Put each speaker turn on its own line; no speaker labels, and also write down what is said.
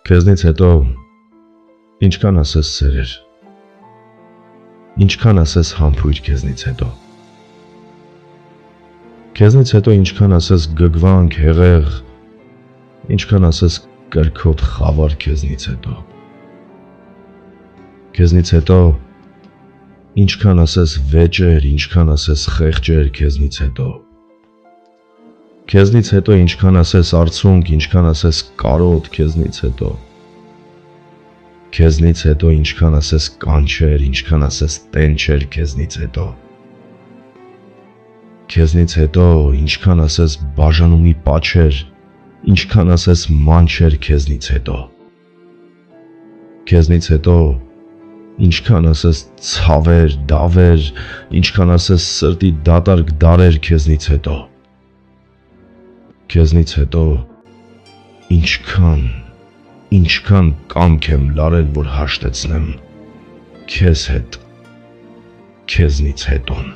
Քեզնից հետո ինչքան ասես սերեր, ինչքան ասես համբույր քեզնից հետո։ Քեզնից հետո ինչքան ասես գգվանք, հեղեղ, ինչքան ասես կրքոտ խավար քեզնից հետո։ Քեզնից հետո ինչքան ասես վեճեր, ինչքան ասես խեղճեր քեզնից հետո։ Քեզնից հետո ինչքան ասես արցունք, ինչքան ասես կարոտ քեզնից հետո։ Քեզնից հետո ինչքան ասես կանչեր, ինչքան ասես տենչեր քեզնից հետո։ Քեզնից հետո ինչքան ասես բաժանումի պաչեր, ինչքան ասես մանչեր քեզնից հետո։ Քեզնից հետո ինչքան ասես ցավեր, դավեր, ինչքան ասես սրտի դատարկ դարեր քեզնից հետո։ Քեզնից հետո ինչքան կամք եմ լարել, որ հաշտեցնեմ քեզ հետ, քեզնից հետոն։